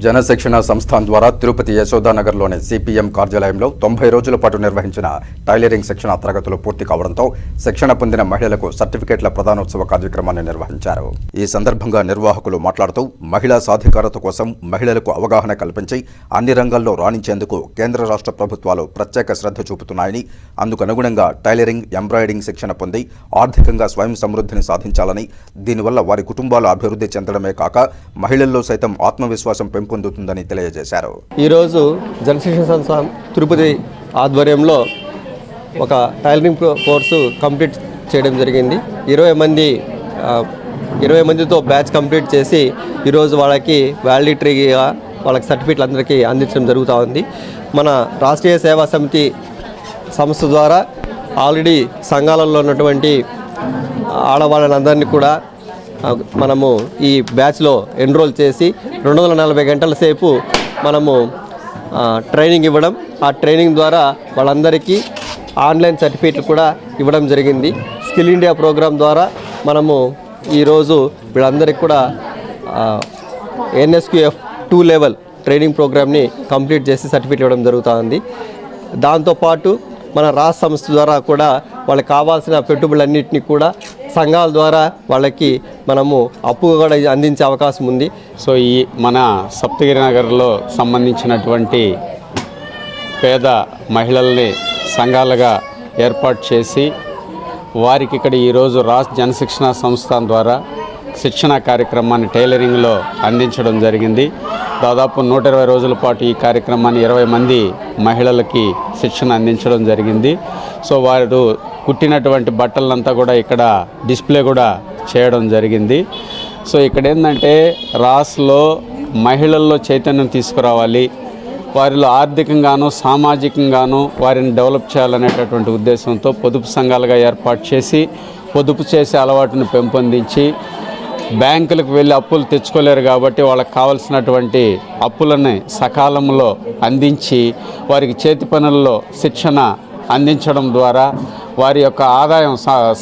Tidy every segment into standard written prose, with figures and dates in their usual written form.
జనశిక్షణ సంస్థాన్ ద్వారా తిరుపతి యశోదానగర్లోని సిపిఎం కార్యాలయంలో 90 రోజుల పాటు నిర్వహించిన టైలరింగ్ శిక్షణ తరగతులు పూర్తి కావడంతో శిక్షణ పొందిన మహిళలకు సర్టిఫికేట్ల ప్రదానోత్సవ కార్యక్రమాన్ని నిర్వహించారు. ఈ సందర్భంగా నిర్వాహకులు మాట్లాడుతూ మహిళా సాధికారత కోసం మహిళలకు అవగాహన కల్పించి అన్ని రంగాల్లో రాణించేందుకు కేంద్ర రాష్ట్ర ప్రభుత్వాలు ప్రత్యేక శ్రద్ధ చూపుతున్నాయని, అందుకు అనుగుణంగా టైలరింగ్, ఎంబ్రాయిడింగ్ శిక్షణ పొంది ఆర్థికంగా స్వయం సమృద్ధిని సాధించాలని, దీనివల్ల వారి కుటుంబాలు అభివృద్ధి చెందడమే కాక మహిళల్లో సైతం ఆత్మవిశ్వాసం పెంపొందుతుందని తెలియజేశారు. ఈరోజు జనశిక్షణ సంస్థ తిరుపతి ఆధ్వర్యంలో ఒక టైలరింగ్ కోర్సు కంప్లీట్ చేయడం జరిగింది. 20 మందితో బ్యాచ్ కంప్లీట్ చేసి ఈరోజు వాళ్ళకి వ్యాలిడిటరీగా వాళ్ళకి సర్టిఫికెట్లు అందరికీ అందించడం జరుగుతూ ఉంది. మన రాష్ట్రీయ సేవా సమితి సంస్థ ద్వారా ఆల్రెడీ సంఘాలలో ఉన్నటువంటి ఆడవాళ్ళందరినీ కూడా మనము ఈ బ్యాచ్లో ఎన్రోల్ చేసి 240 గంటల సేపు మనము ట్రైనింగ్ ఇవ్వడం, ఆ ట్రైనింగ్ ద్వారా వాళ్ళందరికీ ఆన్లైన్ సర్టిఫికేట్లు కూడా ఇవ్వడం జరిగింది. స్కిల్ ఇండియా ప్రోగ్రాం ద్వారా మనము ఈరోజు వీళ్ళందరికీ కూడా NSQF 2 లెవెల్ ట్రైనింగ్ ప్రోగ్రామ్ని కంప్లీట్ చేసి సర్టిఫికేట్ ఇవ్వడం జరుగుతుంది. దాంతోపాటు మన రాష్ట్ర సంస్థ ద్వారా కూడా వాళ్ళకి కావాల్సిన పెట్టుబడులన్నింటినీ కూడా సంఘాల ద్వారా వాళ్ళకి మనము అప్పు కూడా అందించే అవకాశం ఉంది. సో ఈ మన సప్తగిరి నగర్లో సంబంధించినటువంటి పేద మహిళల్ని సంఘాలుగా ఏర్పాటు చేసి వారికి ఇక్కడ ఈరోజు రాష్ట్ర జనశిక్షణ సంస్థ ద్వారా శిక్షణ కార్యక్రమాన్ని టైలరింగ్లో అందించడం జరిగింది. దాదాపు 120 రోజుల పాటు ఈ కార్యక్రమాన్ని 20 మంది మహిళలకి శిక్షణ అందించడం జరిగింది. సో వారు కుట్టినటువంటి బట్టలంతా కూడా ఇక్కడ డిస్ప్లే కూడా చేయడం జరిగింది. సో ఇక్కడ ఏంటంటే రాష్ట్రంలో మహిళల్లో చైతన్యం తీసుకురావాలి, వారిలో ఆర్థికంగాను సామాజికంగాను వారిని డెవలప్ చేయాలనేటటువంటి ఉద్దేశంతో పొదుపు సంఘాలుగా ఏర్పాటు చేసి పొదుపు చేసే అలవాటును పెంపొందించి బ్యాంకులకు వెళ్ళి అప్పులు తెచ్చుకోలేరు కాబట్టి వాళ్ళకి కావాల్సినటువంటి అప్పులని సకాలంలో అందించి వారికి చేతి పనుల్లో శిక్షణ అందించడం ద్వారా వారి యొక్క ఆదాయం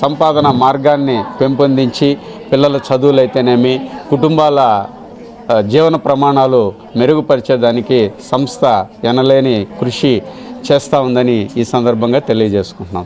సంపాదన మార్గాన్ని పెంపొందించి పిల్లల చదువులైతేనేమి కుటుంబాల జీవన ప్రమాణాలు మెరుగుపరిచేదానికి సంస్థ ఎనలేని కృషి చేస్తూ ఉందని ఈ సందర్భంగా తెలియజేసుకుంటున్నాం.